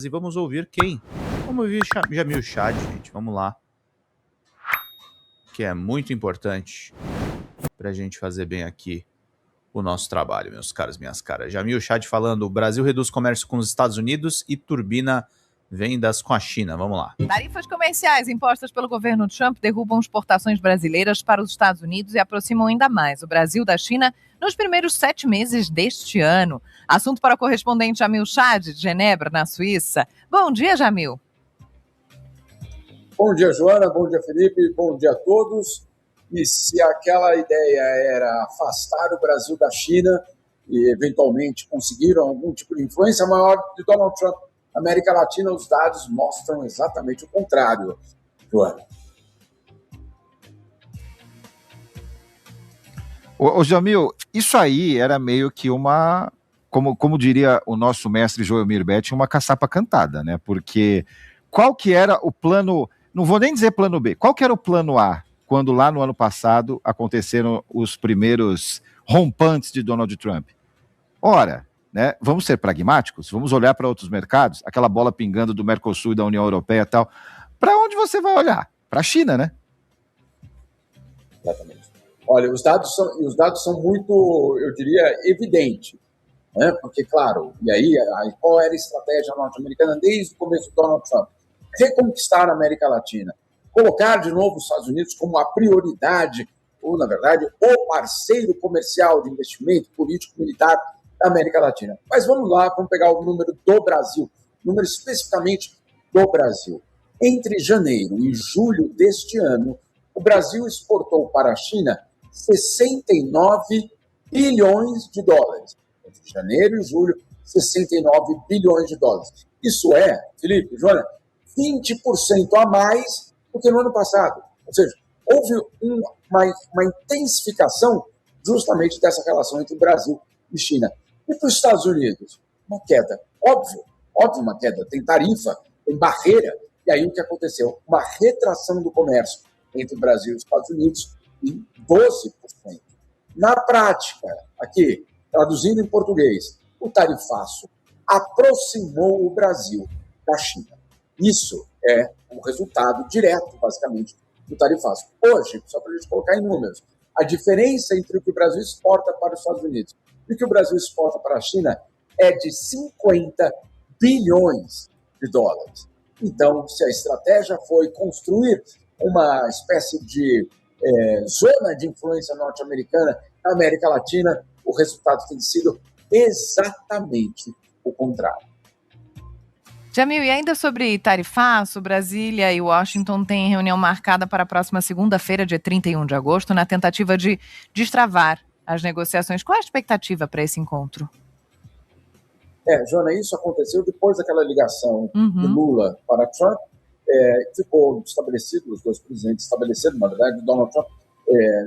E vamos ouvir quem? Vamos ouvir Jamil Chad, gente. Vamos lá. Que é muito importante pra gente fazer bem aqui o nosso trabalho, meus caros, minhas caras. Jamil Chad falando: o Brasil reduz comércio com os Estados Unidos e turbina vendas com a China. Vamos lá. Tarifas comerciais impostas pelo governo Trump derrubam exportações brasileiras para os Estados Unidos e aproximam ainda mais o Brasil da China nos primeiros 7 meses deste ano. Assunto para o correspondente Jamil Chad, de Genebra, na Suíça. Bom dia, Jamil. Bom dia, Joana. Bom dia, Felipe. Bom dia a todos. E se aquela ideia era afastar o Brasil da China e, eventualmente, conseguiram algum tipo de influência maior de Donald Trump na América Latina, os dados mostram exatamente o contrário, Joana. Ô Jamil, isso aí era meio que uma, como diria o nosso mestre Joelmir Betti, uma caçapa cantada, né? Porque qual que era o plano, não vou nem dizer plano B, qual que era o plano A quando lá no ano passado aconteceram os primeiros rompantes de Donald Trump? Ora, né, vamos ser pragmáticos, vamos olhar para outros mercados, aquela bola pingando do Mercosul e da União Europeia e tal. Para onde você vai olhar? Para a China, né? Exatamente. Olha, os dados são muito, eu diria, evidentes, né? Porque, claro, e aí qual era a estratégia norte-americana desde o começo do Donald Trump? Reconquistar a América Latina, colocar de novo os Estados Unidos como a prioridade, ou, na verdade, o parceiro comercial de investimento político, militar da América Latina. Mas vamos lá, vamos pegar o número do Brasil, número especificamente do Brasil. Entre janeiro e julho deste ano, o Brasil exportou para a China 69 bilhões de dólares. Entre janeiro e julho, 69 bilhões de dólares. Isso é, Felipe, Joana, 20% a mais do que no ano passado. Ou seja, houve uma intensificação justamente dessa relação entre o Brasil e China. E para os Estados Unidos? Uma queda. Óbvio uma queda. Tem tarifa, tem barreira. E aí o que aconteceu? Uma retração do comércio entre o Brasil e os Estados Unidos em 12%. Na prática, aqui, traduzindo em português, o tarifaço aproximou o Brasil da China. Isso é um resultado direto, basicamente, do tarifaço. Hoje, só para a gente colocar em números, a diferença entre o que o Brasil exporta para os Estados Unidos e o que o Brasil exporta para a China é de 50 bilhões de dólares. Então, se a estratégia foi construir uma espécie de zona de influência norte-americana na América Latina, o resultado tem sido exatamente o contrário. Jamil, e ainda sobre tarifaço, Brasília e Washington têm reunião marcada para a próxima segunda-feira, dia 31 de agosto, na tentativa de destravar as negociações. Qual é a expectativa para esse encontro? Joana, isso aconteceu depois daquela ligação de Lula para Trump. Ficou estabelecido, os dois presidentes estabeleceram, na verdade, o Donald Trump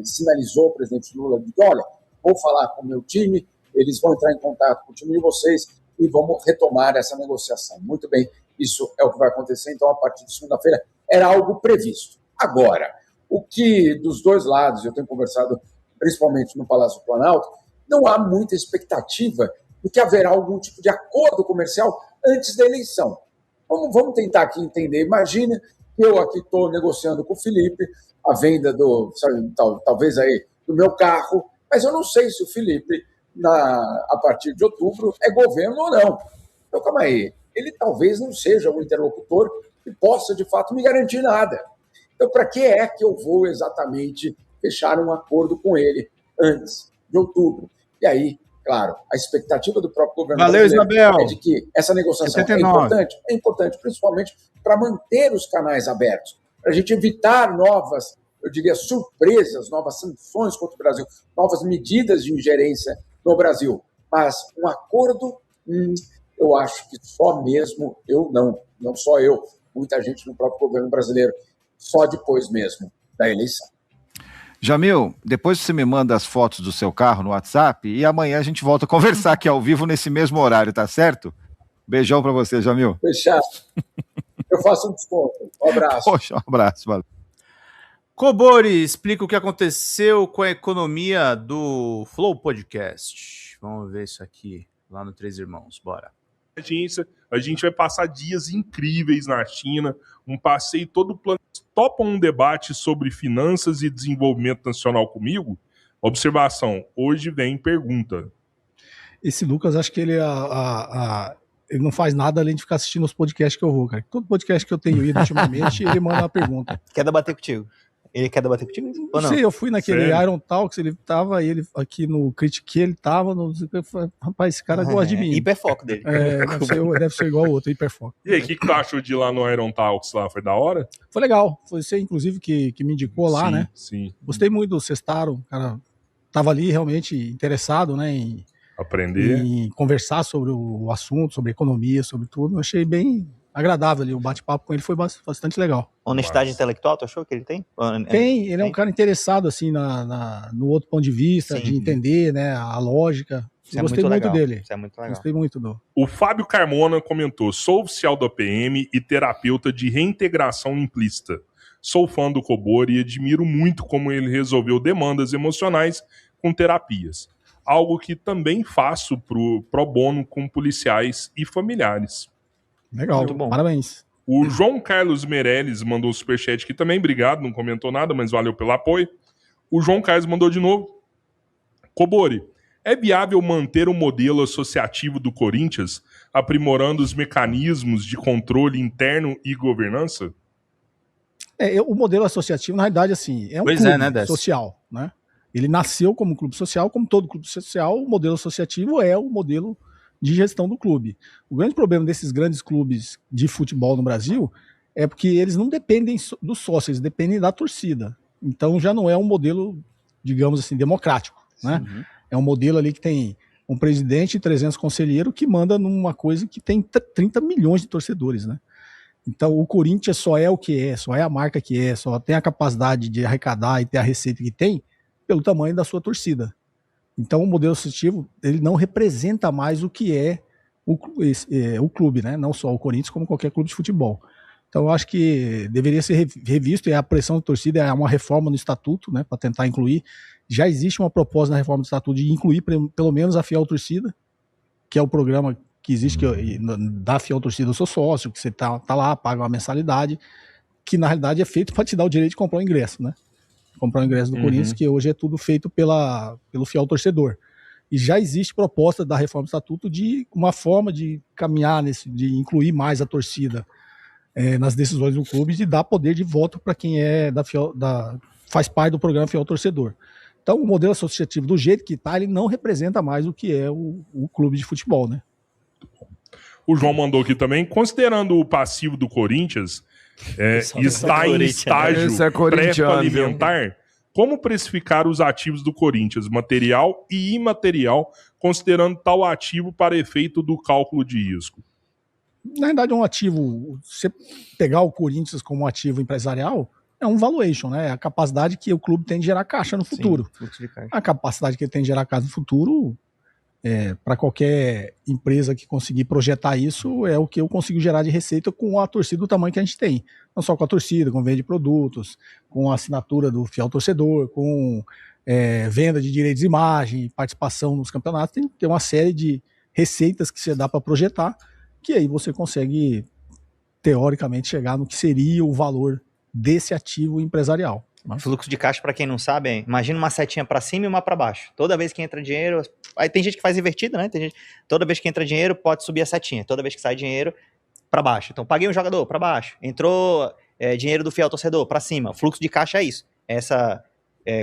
sinalizou ao presidente Lula, de olha, vou falar com o meu time, eles vão entrar em contato com o time de vocês e vamos retomar essa negociação. Muito bem, isso é o que vai acontecer, então, a partir de segunda-feira, era algo previsto. Agora, o que dos dois lados, eu tenho conversado principalmente no Palácio do Planalto, não há muita expectativa de que haverá algum tipo de acordo comercial antes da eleição. Vamos tentar aqui entender. Imagina que eu aqui estou negociando com o Felipe a venda talvez aí do meu carro, mas eu não sei se o Felipe, a partir de outubro, é governo ou não. Então, calma aí. Ele talvez não seja o interlocutor que possa, de fato, me garantir nada. Então, para que é que eu vou exatamente fechar um acordo com ele antes de outubro? E aí, claro, a expectativa do próprio governo brasileiro é de que essa negociação é importante, principalmente para manter os canais abertos, para a gente evitar novas, eu diria, surpresas, novas sanções contra o Brasil, novas medidas de ingerência no Brasil. Mas um acordo, eu acho que só mesmo eu não só eu, muita gente no próprio governo brasileiro, só depois mesmo da eleição. Jamil, depois você me manda as fotos do seu carro no WhatsApp e amanhã a gente volta a conversar aqui ao vivo nesse mesmo horário, tá certo? Beijão pra você, Jamil. Fechado. Eu faço um desconto. Um abraço. Poxa, um abraço. Valeu. Cobori explica o que aconteceu com a economia do Flow Podcast. Vamos ver isso aqui, lá no Três Irmãos. Bora. agência, a gente vai passar dias incríveis na China, um passeio todo plano. Topam um debate sobre finanças e desenvolvimento nacional comigo? Observação, hoje vem pergunta. Esse Lucas, acho que ele, ele não faz nada além de ficar assistindo os podcasts que eu vou, cara. Todo podcast que eu tenho ido ultimamente, ele manda uma pergunta. Quer debater contigo? Ele quer debater contigo? Ou não? Sei, eu fui naquele Sério? Iron Talks, ele tava, ele aqui no Critique, ele tava, eu falei, rapaz, esse cara gosta de mim. Hiperfoco dele. Deve ser igual o outro, hiperfoco. E aí, o que tu achou de ir lá no Iron Talks lá? Foi da hora? Foi legal, foi você, inclusive, que me indicou lá, sim, né? Sim, Gostei muito do Sestaro, o cara tava ali realmente interessado, né, em conversar sobre o assunto, sobre economia, sobre tudo. Eu achei bem agradável ali, o bate-papo com ele foi bastante legal. Honestidade intelectual, tu achou que ele tem? Tem, ele é um cara interessado, assim, no outro ponto de vista, Sim. de entender, né, a lógica. Isso é Gostei muito legal. dele. Isso é muito legal. Gostei muito do... O Fábio Carmona comentou: sou oficial do APM e terapeuta de reintegração implícita. Sou fã do Cobori e admiro muito como ele resolveu demandas emocionais com terapias. Algo que também faço pro bono com policiais e familiares. Legal, Muito bom. Parabéns. O João Carlos Meirelles mandou um superchat aqui também, obrigado, não comentou nada, mas valeu pelo apoio. O João Carlos mandou de novo: Cobori, é viável manter o modelo associativo do Corinthians, aprimorando os mecanismos de controle interno e governança? O modelo associativo, na realidade, assim, é um Pois clube é, né, Décio? social, né? Ele nasceu como clube social, como todo clube social, o modelo associativo é o modelo de gestão do clube. O grande problema desses grandes clubes de futebol no Brasil é porque eles não dependem dos sócios, eles dependem da torcida. Então já não é um modelo, digamos assim, democrático, né? Uhum. É um modelo ali que tem um presidente e 300 conselheiros que manda numa coisa que tem 30 milhões de torcedores, né? Então o Corinthians só é o que é, só é a marca que é, só tem a capacidade de arrecadar e ter a receita que tem pelo tamanho da sua torcida. Então o modelo associativo, ele não representa mais o que é o clube, né? Não só o Corinthians, como qualquer clube de futebol. Então eu acho que deveria ser revisto, e a pressão da torcida é uma reforma no estatuto, né, para tentar incluir. Já existe uma proposta na reforma do estatuto de incluir pelo menos a Fiel Torcida, que é o programa que existe, da Fiel Torcida, eu sou sócio, que você tá lá, paga uma mensalidade, que na realidade é feito para te dar o direito de comprar o ingresso, né? Comprar o ingresso do Corinthians, que hoje é tudo feito pelo fiel torcedor. E já existe proposta da reforma do estatuto de uma forma de caminhar de incluir mais a torcida nas decisões do clube, de dar poder de voto para quem faz parte do programa Fiel Torcedor. Então, o modelo associativo, do jeito que está, ele não representa mais o que é o clube de futebol, né? O João mandou aqui também: considerando o passivo do Corinthians, está em estágio pré-falimentar, como precificar os ativos do Corinthians, material e imaterial, considerando tal ativo para efeito do cálculo de risco? Na verdade, um ativo, você pegar o Corinthians como um ativo empresarial, é um valuation, né? É a capacidade que o clube tem de gerar caixa no futuro. Sim, fluxo de caixa. A capacidade que ele tem de gerar caixa no futuro, para qualquer empresa que conseguir projetar isso, é o que eu consigo gerar de receita com a torcida do tamanho que a gente tem. Não só com a torcida, com venda de produtos, com a assinatura do fiel torcedor, com venda de direitos de imagem, participação nos campeonatos. Tem uma série de receitas que você dá para projetar, que aí você consegue, teoricamente, chegar no que seria o valor desse ativo empresarial. Fluxo de caixa, para quem não sabe, imagina uma setinha para cima e uma para baixo. Toda vez que entra dinheiro, aí tem gente que faz invertido, né? Toda vez que entra dinheiro, pode subir a setinha. Toda vez que sai dinheiro, para baixo. Então, paguei um jogador, para baixo. Entrou dinheiro do fiel torcedor, para cima. O fluxo de caixa é isso.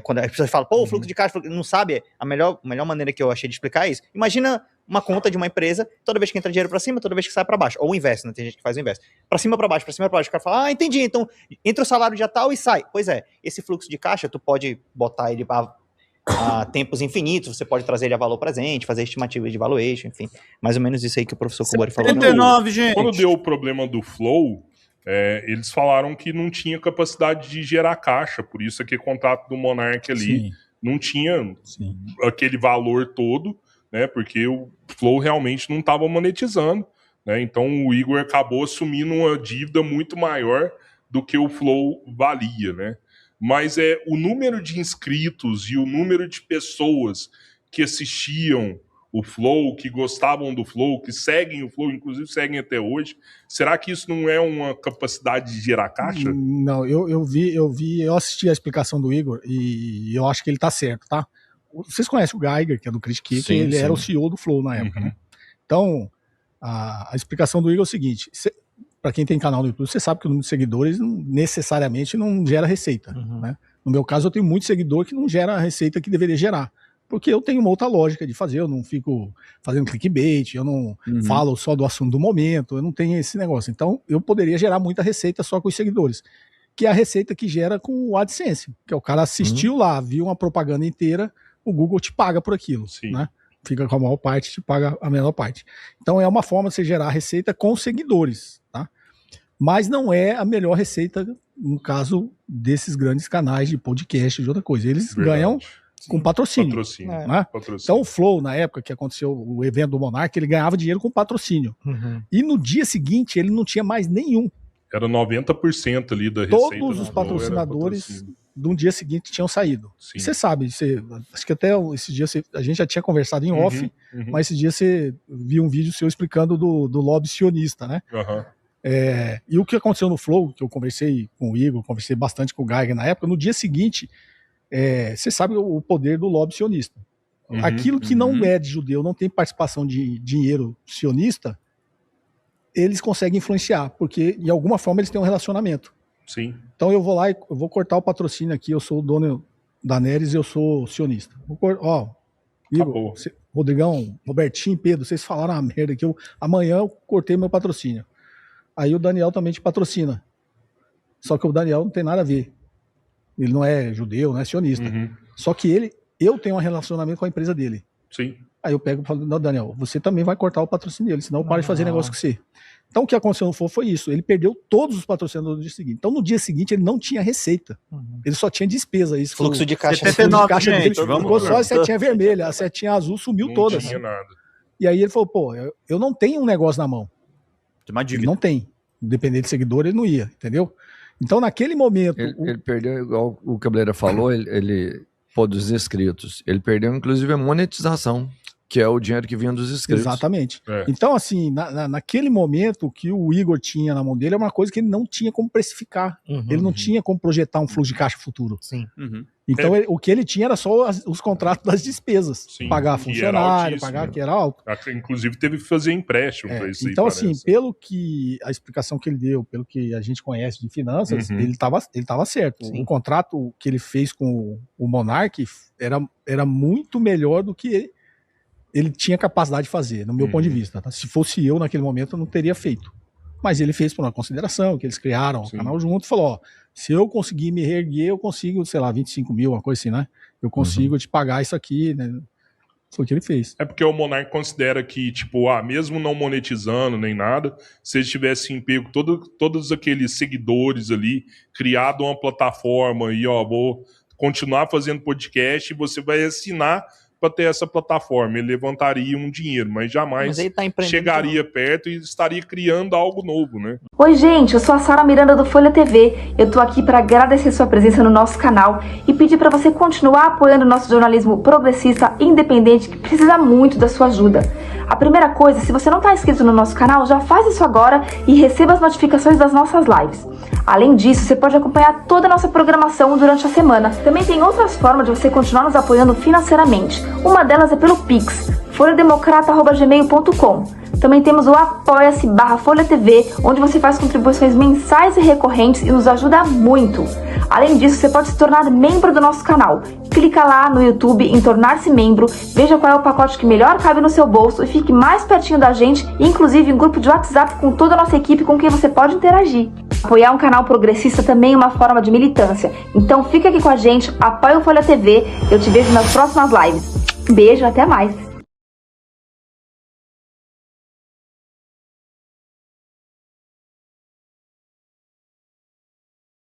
Quando as pessoas falam, o fluxo de caixa, não sabe, a melhor maneira que eu achei de explicar é isso. Imagina uma conta de uma empresa, toda vez que entra dinheiro para cima, toda vez que sai para baixo. Ou o inverso, né? Tem gente que faz o inverso. Para cima, para baixo, para cima, para baixo. O cara fala, entendi, então entra o salário dia tal e sai. Pois é, esse fluxo de caixa, tu pode botar ele a tempos infinitos, você pode trazer ele a valor presente, fazer estimativa de valuation, enfim. Mais ou menos isso aí que o professor Cobori falou. 79, gente! Quando deu o problema do Flow, eles falaram que não tinha capacidade de gerar caixa, por isso aquele contrato do Monark ali não tinha aquele valor todo, né, porque o Flow realmente não estava monetizando, né, então o Igor acabou assumindo uma dívida muito maior do que o Flow valia, né, mas o número de inscritos e o número de pessoas que assistiam o Flow, que gostavam do Flow, que seguem o Flow, inclusive seguem até hoje. Será que isso não é uma capacidade de gerar caixa? Não, eu assisti a explicação do Igor e eu acho que ele tá certo, tá? Vocês conhecem o Geiger, que é do Critique, que ele era o CEO do Flow na época, né? Então, a explicação do Igor é o seguinte: para quem tem canal no YouTube, você sabe que o número de seguidores necessariamente não gera receita, né? No meu caso, eu tenho muito seguidor que não gera a receita que deveria gerar, porque eu tenho uma outra lógica de fazer, eu não fico fazendo clickbait, eu não falo só do assunto do momento, eu não tenho esse negócio. Então, eu poderia gerar muita receita só com os seguidores, que é a receita que gera com o AdSense, que é o cara assistiu lá, viu uma propaganda inteira, o Google te paga por aquilo, né? Fica com a maior parte, te paga a menor parte. Então, é uma forma de você gerar receita com seguidores, tá? Mas não é a melhor receita no caso desses grandes canais de podcast e de outra coisa. Eles ganham com patrocínio. Né? Então o Flow, na época que aconteceu o evento do Monark, ele ganhava dinheiro com patrocínio. E no dia seguinte ele não tinha mais nenhum. Era 90% ali da receita. Todos os patrocinadores do dia seguinte tinham saído. Você sabe, acho que até esse dia a gente já tinha conversado em off, mas esse dia você viu um vídeo seu explicando do lobby sionista, né? E o que aconteceu no Flow, que eu conversei com o Igor, conversei bastante com o Geiger na época, no dia seguinte, você sabe o poder do lobby sionista. Aquilo que não é de judeu, não tem participação de dinheiro sionista, eles conseguem influenciar, porque de alguma forma eles têm um relacionamento. Então eu vou lá e eu vou cortar o patrocínio aqui, eu sou o dono da Neres e eu sou sionista. Igor, Rodrigão, Robertinho, Pedro, vocês falaram uma merda que amanhã eu cortei meu patrocínio. Aí o Daniel também te patrocina. Só que o Daniel não tem nada a ver. Ele não é judeu, não é sionista. Só que eu tenho um relacionamento com a empresa dele. Aí eu pego e falo, não, Daniel, você também vai cortar o patrocínio dele, senão eu paro de fazer negócio com você. Então o que aconteceu no Flow foi isso. Ele perdeu todos os patrocinadores no dia seguinte. Então no dia seguinte ele não tinha receita. Ele só tinha despesa. Isso fluxo de caixa. 79, dele ficou só a setinha vermelha. A setinha azul sumiu toda. Não tinha nada. E aí ele falou, pô, eu não tenho um negócio na mão. Ele não tem. Dependendo de seguidor, ele não ia, entendeu? Então, naquele momento... Ele perdeu, igual o Cabeleira falou, ele dos inscritos. Ele perdeu, inclusive, a monetização, que é o dinheiro que vinha dos inscritos. Exatamente. Então, assim, naquele momento, o que o Igor tinha na mão dele é uma coisa que ele não tinha como precificar. Ele não tinha como projetar um fluxo de caixa futuro. Então, o que ele tinha era só os contratos das despesas. Pagar funcionário, pagar que era alto. Inclusive, teve que fazer empréstimo para isso. Então, assim, pelo que a explicação que ele deu, pelo que a gente conhece de finanças, ele estava certo. O contrato que ele fez com o Monark era muito melhor do que ele tinha capacidade de fazer, no meu ponto de vista. Tá? Se fosse eu naquele momento, eu não teria feito. Mas ele fez por uma consideração, que eles criaram o canal junto, falou, ó, se eu conseguir me reerguer, eu consigo, sei lá, 25 mil, uma coisa assim, né? Eu consigo te pagar isso aqui, né? Foi o que ele fez. É porque o Monark considera que, tipo, mesmo não monetizando nem nada, se eles tivessem pego todos aqueles seguidores ali, criado uma plataforma e, vou continuar fazendo podcast, e você vai assinar para ter essa plataforma. Ele levantaria um dinheiro, mas jamais chegaria perto e estaria criando algo novo, né? Oi, gente, eu sou a Sara Miranda do Folha TV. Eu tô aqui para agradecer sua presença no nosso canal e pedir para você continuar apoiando o nosso jornalismo progressista independente, que precisa muito da sua ajuda. A primeira coisa, se você não está inscrito no nosso canal, já faz isso agora e receba as notificações das nossas lives. Além disso, você pode acompanhar toda a nossa programação durante a semana. Também tem outras formas de você continuar nos apoiando financeiramente. Uma delas é pelo Pix, folhademocrata@gmail.com. Também temos o apoia-se/Folha TV, onde você faz contribuições mensais e recorrentes e nos ajuda muito. Além disso, você pode se tornar membro do nosso canal. Clica lá no YouTube em tornar-se membro, veja qual é o pacote que melhor cabe no seu bolso e fique mais pertinho da gente, inclusive em grupo de WhatsApp com toda a nossa equipe com quem você pode interagir. Apoiar um canal progressista também é uma forma de militância. Então fica aqui com a gente, apoia o Folha TV, eu te vejo nas próximas lives. Beijo, até mais!